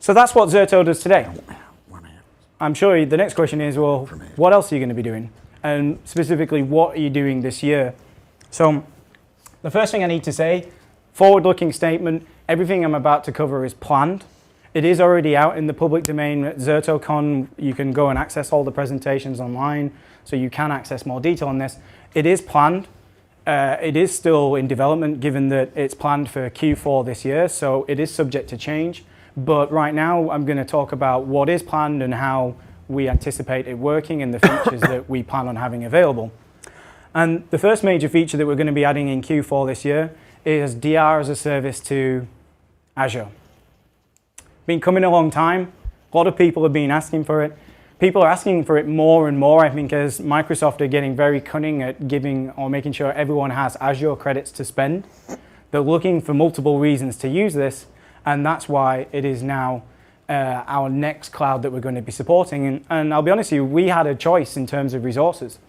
So that's what Zerto does today. I'm sure the next question is, well, what else are you going to be doing? And specifically, what are you doing this year? So the first thing I need to say, forward-looking statement, everything I'm about to cover is planned. It is already out in the public domain at ZertoCon. You can go and access all the presentations online, so you can access more detail on this. It is planned. It is still in development, given that it's planned for Q4 this year, so it is subject to change. But right now, I'm going to talk about what is planned and how we anticipate it working and the features that we plan on having available. And the first major feature that we're going to be adding in Q4 this year is DR as a service to Azure. Been coming a long time. A lot of people have been asking for it. People are asking for it more and more, I think, as Microsoft are getting very cunning at giving or making sure everyone has Azure credits to spend. They're looking for multiple reasons to use this, and that's why it is now our next cloud that we're going to be supporting. And I'll be honest with you, we had a choice in terms of resources.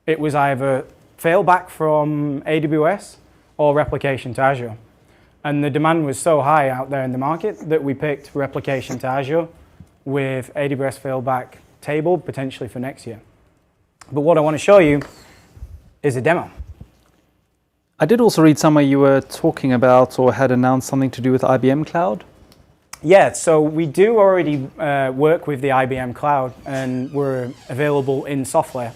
It was either failback from AWS or replication to Azure. And the demand was so high out there in the market that we picked replication to Azure with AWS failback tabled potentially for next year. But what I want to show you is a demo. I did also read somewhere you were talking about or had announced something to do with IBM Cloud. Yeah, so we do already work with the IBM Cloud, and we're available in software.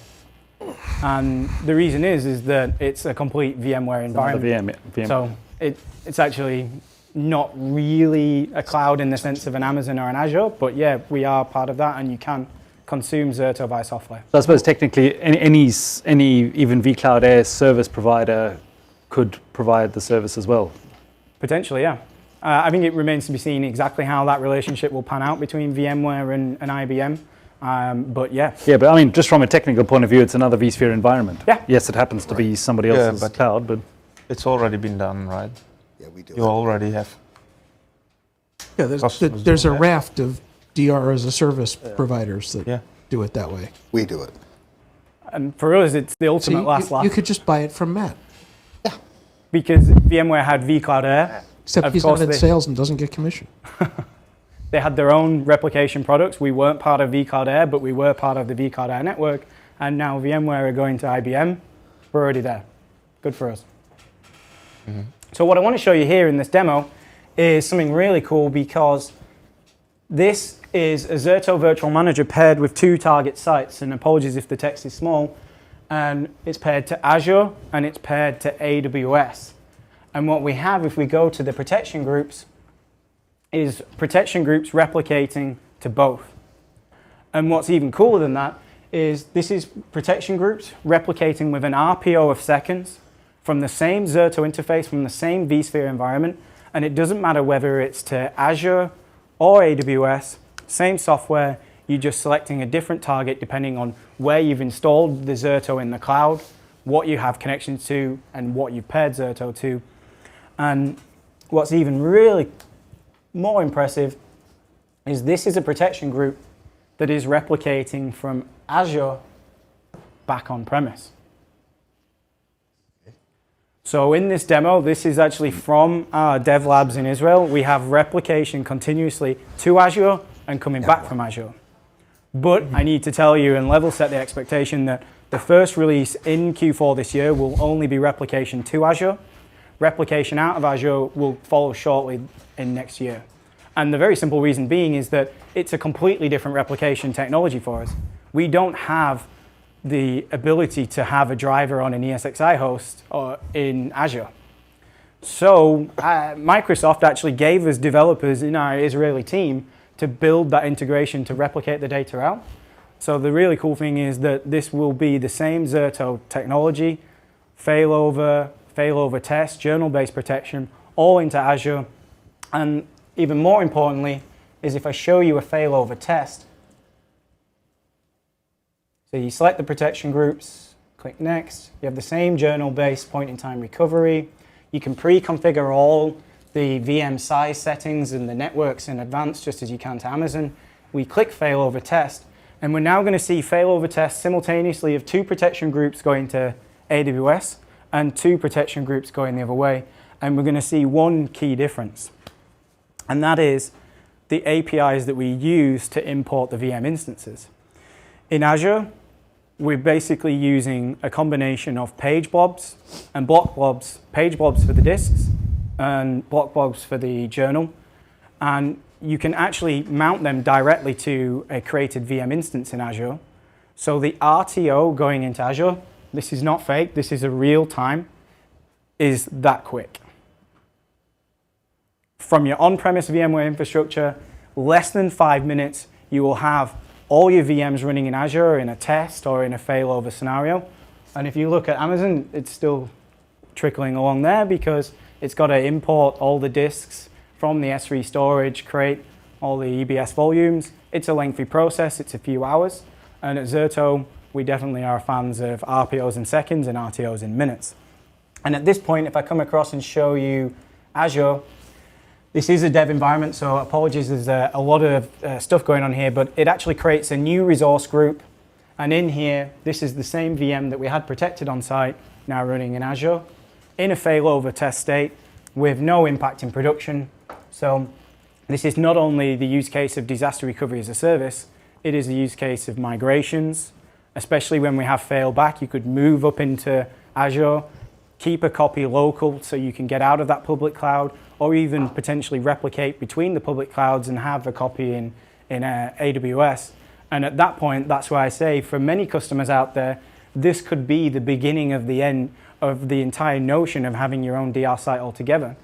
And the reason is that it's a complete VMware environment. VM. So it's actually not really a cloud in the sense of an Amazon or an Azure, but yeah, we are part of that, and you can consume Zerto via software. So I suppose technically any even vCloud Air service provider could provide the service as well. Potentially, yeah. I think it remains to be seen exactly how that relationship will pan out between VMware and IBM. But yeah. Yeah, but I mean, just from a technical point of view, it's another vSphere environment. Yeah. Yes, it happens to be somebody else's cloud, but it's already been done, right? Yeah, we do. You already have. Yeah, there's a raft of DR as a service providers that do it that way. We do it. And for us, it's the ultimate last laugh. You could just buy it from Matt. Yeah. Because VMware had vCloud Air. Except he's not in sales and doesn't get commission. They had their own replication products. We weren't part of vCloud Air, but we were part of the vCloud Air network. And now VMware are going to IBM. We're already there. Good for us. Mm-hmm. So what I want to show you here in this demo is something really cool, because this is a Zerto Virtual Manager paired with two target sites. And apologies if the text is small. And it's paired to Azure and it's paired to AWS. And what we have, if we go to the protection groups, is protection groups replicating to both. And what's even cooler than that is this is protection groups replicating with an RPO of seconds from the same Zerto interface, from the same vSphere environment. And it doesn't matter whether it's to Azure or AWS, same software, you're just selecting a different target depending on where you've installed the Zerto in the cloud, what you have connections to, and what you've paired Zerto to. And what's even really more impressive is this is a protection group that is replicating from Azure back on premise. So in this demo, this is actually from our dev labs in Israel. We have replication continuously to Azure and coming back from Azure. But I need to tell you and level set the expectation that the first release in Q4 this year will only be replication to Azure. Replication out of Azure will follow shortly in next year. And the very simple reason being is that it's a completely different replication technology for us. We don't have the ability to have a driver on an ESXi host or in Azure. So Microsoft actually gave us developers in our Israeli team to build that integration to replicate the data out. So the really cool thing is that this will be the same Zerto technology, failover test, journal-based protection, all into Azure. And even more importantly is if I show you a failover test, so you select the protection groups, click next, you have the same journal-based point-in-time recovery. You can pre-configure all the VM size settings and the networks in advance, just as you can to Amazon. We click failover test, and we're now going to see failover tests simultaneously of two protection groups going to AWS and two protection groups going the other way. And we're going to see one key difference. And that is the APIs that we use to import the VM instances. In Azure, we're basically using a combination of page blobs and block blobs, page blobs for the disks and block blobs for the journal. And you can actually mount them directly to a created VM instance in Azure. So the RTO going into Azure, this is not fake, this is a real time, is that quick. From your on-premise VMware infrastructure, less than 5 minutes, you will have all your VMs running in Azure in a test or in a failover scenario. And if you look at Amazon, it's still trickling along there because it's got to import all the disks from the S3 storage, create all the EBS volumes. It's a lengthy process, it's a few hours. And at Zerto, we definitely are fans of RPOs in seconds and RTOs in minutes. And at this point, if I come across and show you Azure, this is a dev environment, so apologies, there's a lot of stuff going on here, but it actually creates a new resource group. And in here, this is the same VM that we had protected on site, now running in Azure, in a failover test state with no impact in production. So this is not only the use case of disaster recovery as a service, it is the use case of migrations, especially when we have failback. You could move up into Azure, keep a copy local so you can get out of that public cloud, or even potentially replicate between the public clouds and have a copy in AWS. And at that point, that's why I say for many customers out there, this could be the beginning of the end of the entire notion of having your own DR site altogether.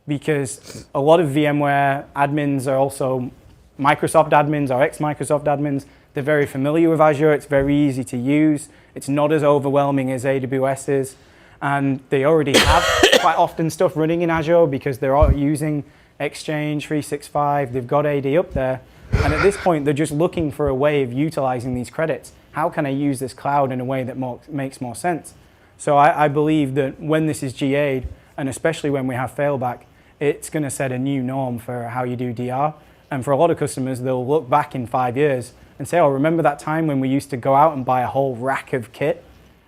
Because a lot of VMware admins are also Microsoft admins or ex-Microsoft admins. They're very familiar with Azure, it's very easy to use. It's not as overwhelming as AWS is. And they already have quite often stuff running in Azure because they're all using Exchange 365, they've got AD up there. And at this point, they're just looking for a way of utilizing these credits. How can I use this cloud in a way that makes more sense? So I believe that when this is GA'd, and especially when we have failback, it's going to set a new norm for how you do DR. And for a lot of customers, they'll look back in 5 years and say, oh, remember that time when we used to go out and buy a whole rack of kit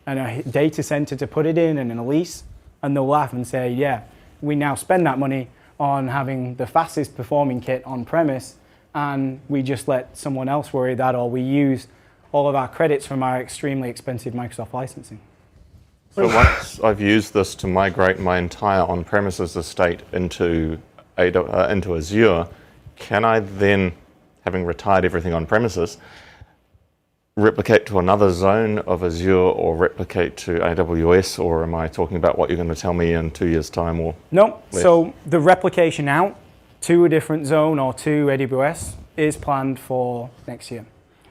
and a data center to put it in and a lease? And they'll laugh and say, yeah, we now spend that money on having the fastest performing kit on premise, and we just let someone else worry that, or we use all of our credits from our extremely expensive Microsoft licensing. So once I've used this to migrate my entire on-premises estate into Azure, can I then, having retired everything on premises, replicate to another zone of Azure or replicate to AWS, or am I talking about what you're going to tell me in 2 years' time or No, less? So the replication out to a different zone or to AWS is planned for next year.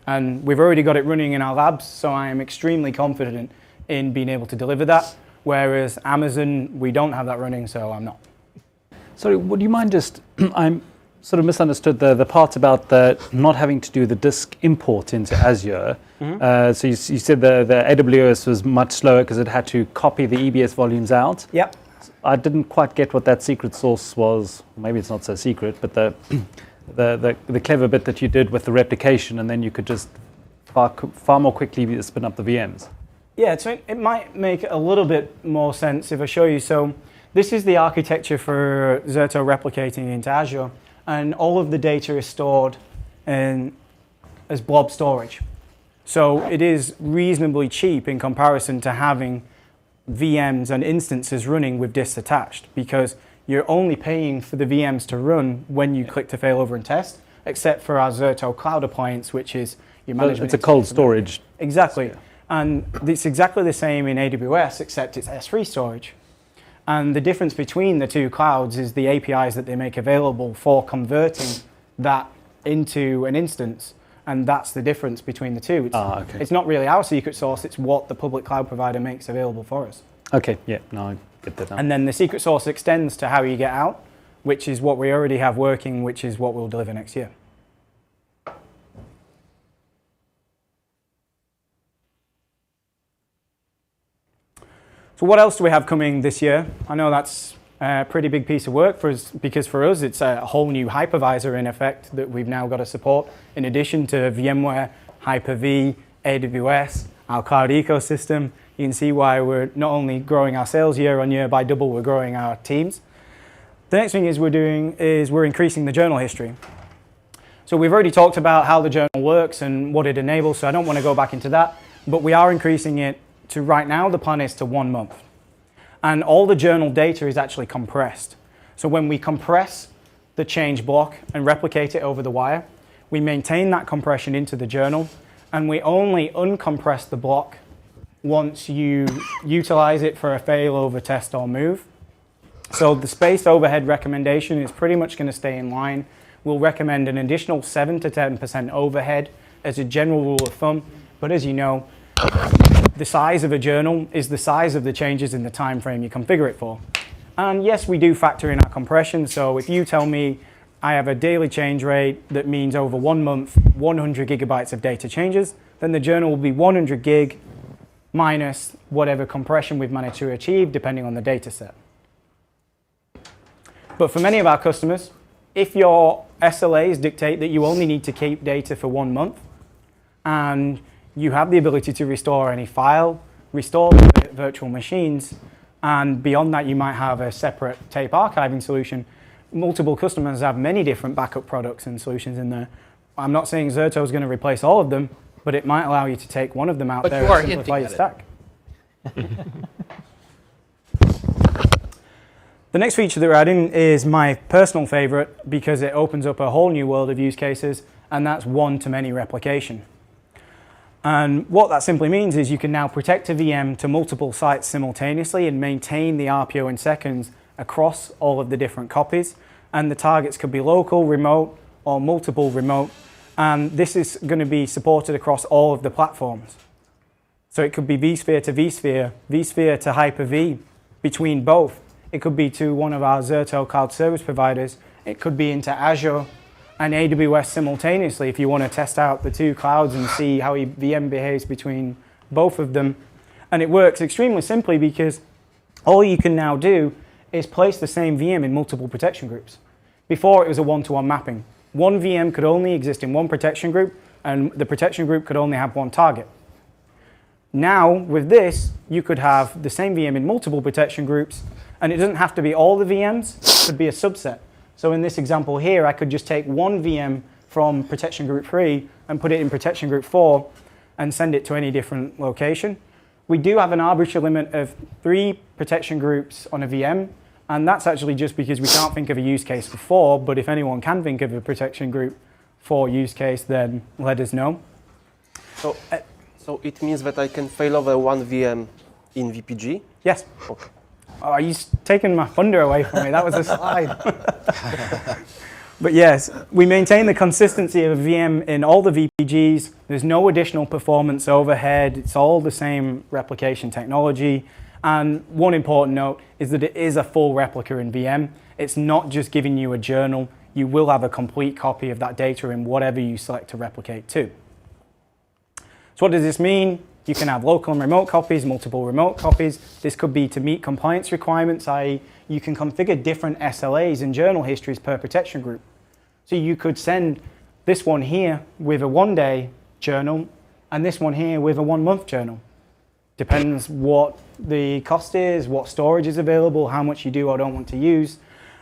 And we've already got it running in our labs, so I am extremely confident in being able to deliver that, whereas Amazon, we don't have that running, so I'm not. Sorry, would you mind just, I'm sort of misunderstood the part about the not having to do the disk import into Azure. Mm-hmm. So you said the AWS was much slower because it had to copy the EBS volumes out. Yep. I didn't quite get what that secret sauce was. Maybe it's not so secret, but the clever bit that you did with the replication, and then you could just far more quickly spin up the VMs. Yeah, so it might make a little bit more sense if I show you. So this is the architecture for Zerto replicating into Azure, and all of the data is stored as blob storage. So it is reasonably cheap in comparison to having VMs and instances running with disks attached, because you're only paying for the VMs to run when you click to failover and test, except for our Zerto cloud appliance, which is your management. It's a cold storage. Exactly. Yeah. And it's exactly the same in AWS, except it's S3 storage. And the difference between the two clouds is the APIs that they make available for converting that into an instance. And that's the difference between the two. It's not really our secret sauce, it's what the public cloud provider makes available for us. Okay, yeah, no, I get that now. And then the secret sauce extends to how you get out, which is what we already have working, which is what we'll deliver next year. So what else do we have coming this year? I know that's a pretty big piece of work for us, because for us it's a whole new hypervisor in effect that we've now got to support, in addition to VMware, Hyper-V, AWS, our cloud ecosystem. You can see why we're not only growing our sales year on year by double, we're growing our teams. The next thing we're increasing the journal history. So we've already talked about how the journal works and what it enables, so I don't want to go back into that, but we are increasing it to right now, the plan is to 1 month. And all the journal data is actually compressed. So when we compress the change block and replicate it over the wire, we maintain that compression into the journal, and we only uncompress the block once you utilize it for a failover test or move. So the spaced overhead recommendation is pretty much going to stay in line. We'll recommend an additional 7 to 10% overhead as a general rule of thumb, but as you know, the size of a journal is the size of the changes in the time frame you configure it for. And yes, we do factor in our compression, so if you tell me I have a daily change rate that means over 1 month, 100 gigabytes of data changes, then the journal will be 100 gig minus whatever compression we've managed to achieve, depending on the data set. But for many of our customers, if your SLAs dictate that you only need to keep data for 1 month, and you have the ability to restore any file, restore virtual machines, and beyond that you might have a separate tape archiving solution. Multiple customers have many different backup products and solutions in there. I'm not saying Zerto is going to replace all of them, but it might allow you to take one of them out there and simplify your stack. The next feature that we're adding is my personal favorite because it opens up a whole new world of use cases, and that's one-to-many replication. And what that simply means is you can now protect a VM to multiple sites simultaneously and maintain the RPO in seconds across all of the different copies. And the targets could be local, remote, or multiple remote. And this is going to be supported across all of the platforms. So it could be vSphere to vSphere, vSphere to Hyper-V, between both. It could be to one of our Zerto cloud service providers. It could be into Azure and AWS simultaneously if you want to test out the two clouds and see how a VM behaves between both of them. And it works extremely simply because all you can now do is place the same VM in multiple protection groups. Before, it was a one-to-one mapping. One VM could only exist in one protection group, and the protection group could only have one target. Now, with this, you could have the same VM in multiple protection groups, and it doesn't have to be all the VMs, it could be a subset. So in this example here, I could just take one VM from protection group 3 and put it in protection group 4 and send it to any different location. We do have an arbitrary limit of 3 protection groups on a VM, and that's actually just because we can't think of a use case for 4, but if anyone can think of a protection group 4 use case, then let us know. So it means that I can fail over one VM in VPG? Yes. Okay. Oh, you're taking my thunder away from me. That was a slide. But yes, we maintain the consistency of a VM in all the VPGs. There's no additional performance overhead. It's all the same replication technology. And one important note is that it is a full replica in VM. It's not just giving you a journal. You will have a complete copy of that data in whatever you select to replicate to. So what does this mean? You can have local and remote copies, multiple remote copies. This could be to meet compliance requirements, i.e. you can configure different SLAs and journal histories per protection group. So you could send this one here with a 1-day journal and this one here with a 1-month journal. Depends what the cost is, what storage is available, how much you do or don't want to use.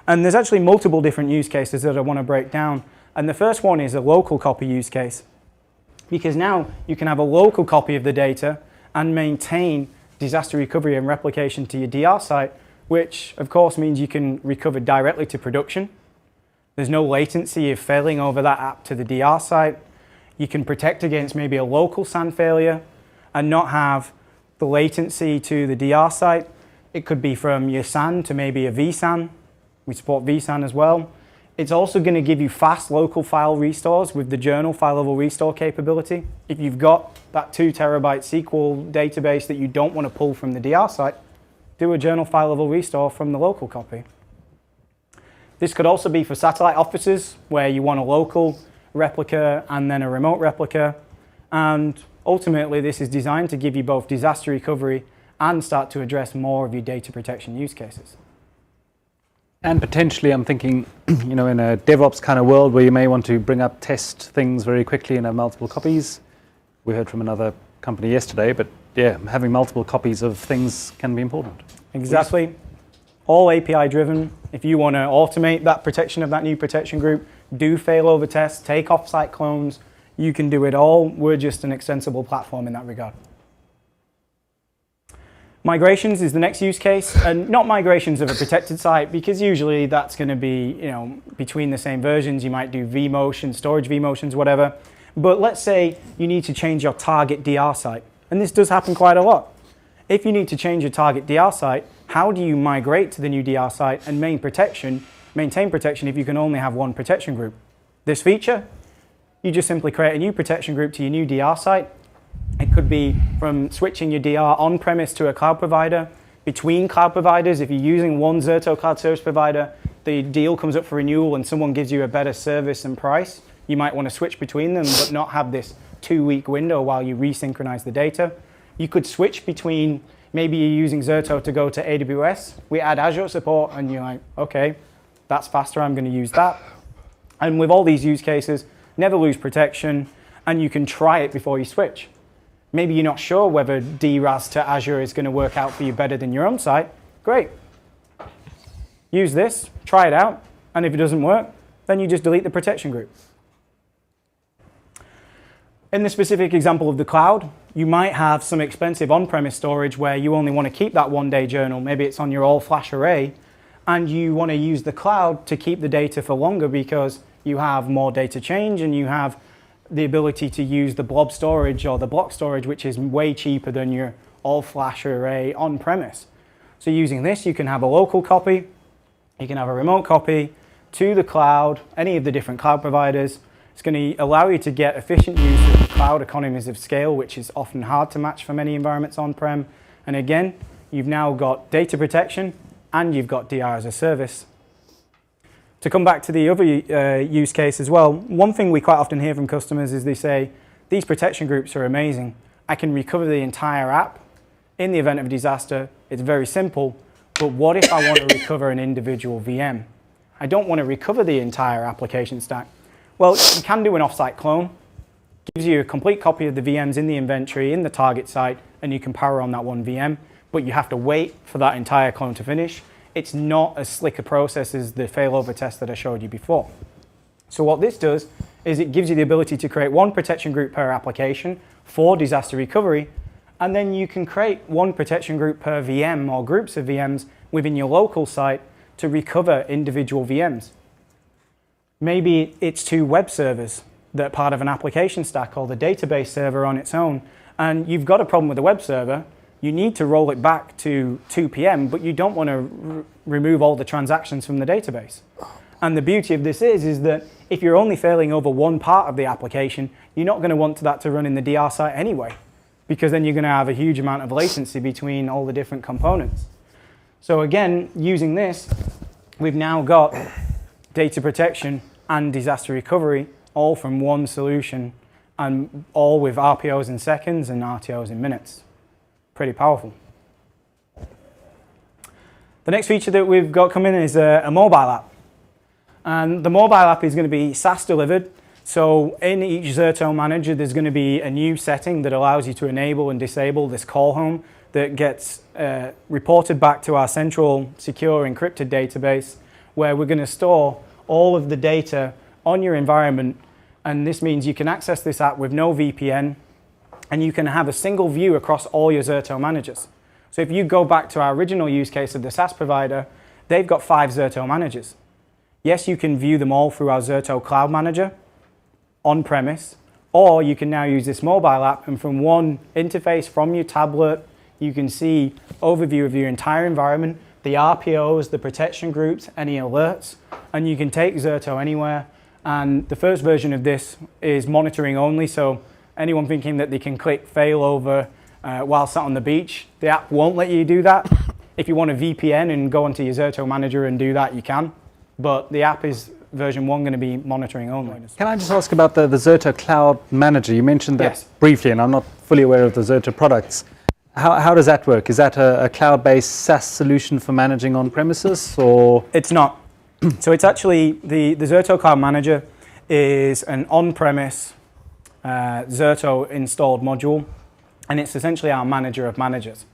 And there's actually multiple different use cases that I want to break down. And the first one is a local copy use case. Because now you can have a local copy of the data and maintain disaster recovery and replication to your DR site, which of course means you can recover directly to production. There's no latency of failing over that app to the DR site. You can protect against maybe a local SAN failure and not have the latency to the DR site. It could be from your SAN to maybe a vSAN. We support vSAN as well. It's also going to give you fast local file restores with the journal file level restore capability. If you've got that 2 terabyte SQL database that you don't want to pull from the DR site, do a journal file level restore from the local copy. This could also be for satellite offices where you want a local replica and then a remote replica. And ultimately, this is designed to give you both disaster recovery and start to address more of your data protection use cases. And potentially, I'm thinking, in a DevOps kind of world where you may want to bring up test things very quickly and have multiple copies. We heard from another company yesterday, but yeah, having multiple copies of things can be important. Exactly. All API driven. If you want to automate that protection of that new protection group, do failover tests, take offsite clones. You can do it all. We're just an extensible platform in that regard. Migrations is the next use case, and not migrations of a protected site, because usually that's going to be, between the same versions. You might do vMotion, storage vMotions, whatever. But let's say you need to change your target DR site, and this does happen quite a lot. If you need to change your target DR site, how do you migrate to the new DR site and maintain protection if you can only have one protection group? This feature, you just simply create a new protection group to your new DR site. It could be from switching your DR on-premise to a cloud provider, between cloud providers. If you're using one Zerto cloud service provider, the deal comes up for renewal and someone gives you a better service and price, you might want to switch between them but not have this 2-week window while you resynchronize the data. You could switch between, maybe you're using Zerto to go to AWS, we add Azure support, and you're like, okay, that's faster, I'm going to use that. And with all these use cases, never lose protection, and you can try it before you switch. Maybe you're not sure whether DRAS to Azure is going to work out for you better than your own site. Great. Use this, try it out, and if it doesn't work, then you just delete the protection group. In the specific example of the cloud, you might have some expensive on-premise storage where you only want to keep that one-day journal. Maybe it's on your all-flash array, and you want to use the cloud to keep the data for longer because you have more data change and you have the ability to use the blob storage or the block storage, which is way cheaper than your all-flash array on-premise. So using this, you can have a local copy, you can have a remote copy to the cloud, any of the different cloud providers. It's going to allow you to get efficient use of cloud economies of scale, which is often hard to match for many environments on-prem. And again, you've now got data protection and you've got DR as a service. To come back to the other use case as well, one thing we quite often hear from customers is they say, these protection groups are amazing. I can recover the entire app. In the event of a disaster, it's very simple, but what if I want to recover an individual VM? I don't want to recover the entire application stack. Well, you can do an offsite clone. It gives you a complete copy of the VMs in the inventory, in the target site, and you can power on that one VM, but you have to wait for that entire clone to finish. It's not as slick a process as the failover test that I showed you before. So what this does is it gives you the ability to create one protection group per application for disaster recovery, and then you can create one protection group per VM or groups of VMs within your local site to recover individual VMs. Maybe it's 2 web servers that are part of an application stack or the database server on its own, and you've got a problem with the web server. You need to roll it back to 2 p.m., but you don't want to remove all the transactions from the database. And the beauty of this is that if you're only failing over one part of the application, you're not going to want that to run in the DR site anyway, because then you're going to have a huge amount of latency between all the different components. So again, using this, we've now got data protection and disaster recovery all from one solution, and all with RPOs in seconds and RTOs in minutes. Pretty powerful. The next feature that we've got coming is a mobile app. And the mobile app is going to be SaaS delivered. So in each Zerto manager, there's going to be a new setting that allows you to enable and disable this call home that gets reported back to our central secure encrypted database, where we're going to store all of the data on your environment. And this means you can access this app with no VPN, and you can have a single view across all your Zerto managers. So if you go back to our original use case of the SaaS provider, they've got 5 Zerto managers. Yes, you can view them all through our Zerto Cloud Manager on-premise, or you can now use this mobile app, and from one interface from your tablet, you can see overview of your entire environment, the RPOs, the protection groups, any alerts, and you can take Zerto anywhere. And the first version of this is monitoring only, so anyone thinking that they can click failover while sat on the beach, the app won't let you do that. If you want a VPN and go onto your Zerto manager and do that, you can. But the app is version 1 going to be monitoring only. Can I just ask about the Zerto Cloud Manager? You mentioned that Yes. briefly, and I'm not fully aware of the Zerto products. How does that work? Is that a cloud-based SaaS solution for managing on-premises, or? It's not. So it's actually, the Zerto Cloud Manager is an on-premise Zerto installed module, and it's essentially our manager of managers.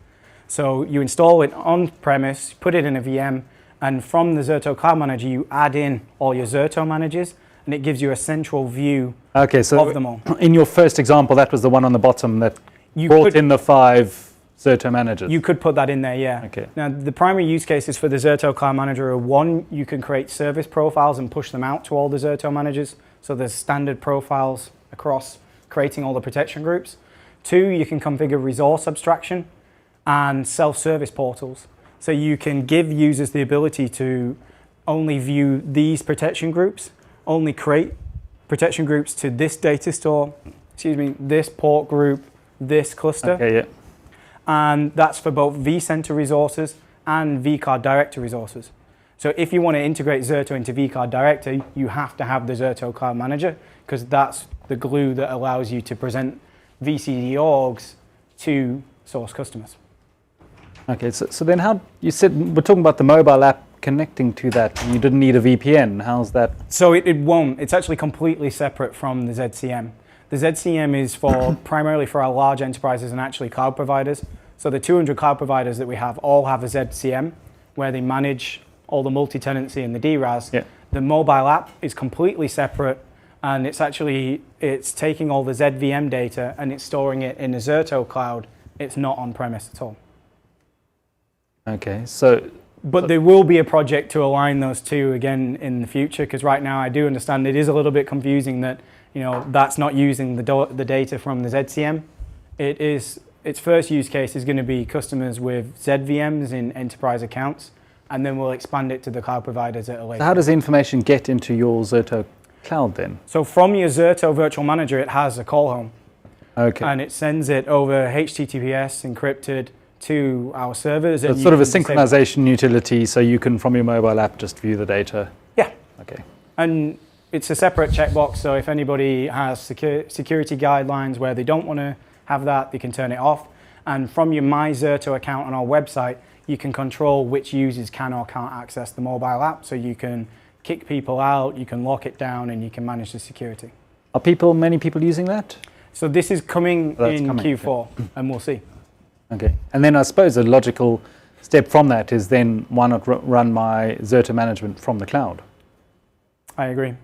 So you install it on-premise, put it in a VM, and from the Zerto Cloud Manager, you add in all your Zerto managers, and it gives you a central view Okay, so of them all. in your first example, that was the one on the bottom that You brought could- in the 5 Zerto managers. You could put that in there, yeah. Okay. Now, the primary use cases for the Zerto Cloud Manager are one, you can create service profiles and push them out to all the Zerto managers. So there's standard profiles across creating all the protection groups. Two, you can configure resource abstraction and self-service portals. So you can give users the ability to only view these protection groups, only create protection groups to this data store, this port group, this cluster. Okay, yeah. And that's for both vCenter resources and vCard Director resources. So if you want to integrate Zerto into vCard Director, you have to have the Zerto Cloud Manager, because that's the glue that allows you to present VCD orgs to source customers. Okay, so then how, you said, we're talking about the mobile app connecting to that, and you didn't need a VPN. How's that? So it won't. It's actually completely separate from the ZCM. The ZCM is for primarily for our large enterprises and actually cloud providers. So the 200 cloud providers that we have all have a ZCM where they manage all the multi-tenancy and the DRAS. Yeah. The mobile app is completely separate, and it's taking all the ZVM data and it's storing it in the Zerto cloud. It's not on-premise at all. Okay, so But there will be a project to align those two again in the future, because right now I do understand it is a little bit confusing that that's not using the data from the ZCM. Its first use case is going to be customers with ZVMs in enterprise accounts, and then we'll expand it to the cloud providers at a later. how does the information get into your Zerto cloud then? So from your Zerto Virtual Manager, it has a call home, Okay, and it sends it over HTTPS encrypted to our servers. so and it's you sort of a can disable- synchronization utility, so you can, from your mobile app, just view the data. Yeah. Okay. And it's a separate checkbox, so if anybody has security guidelines where they don't want to have that, they can turn it off. And from your My Zerto account on our website, you can control which users can or can't access the mobile app. So you can kick people out, you can lock it down, and you can manage the security. Are many people using that? So this is coming That's in coming, Q4, and we'll see. Okay, and then I suppose a logical step from that is then why not run my Zerto management from the cloud? I agree.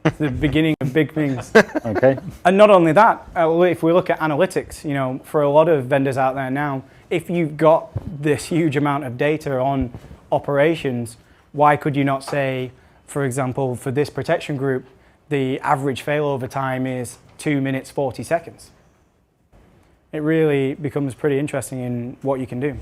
It's the beginning of big things. Okay. And not only that, if we look at analytics, for a lot of vendors out there now, if you've got this huge amount of data on operations, why could you not say, for example, for this protection group, the average failover time is 2 minutes, 40 seconds? It really becomes pretty interesting in what you can do.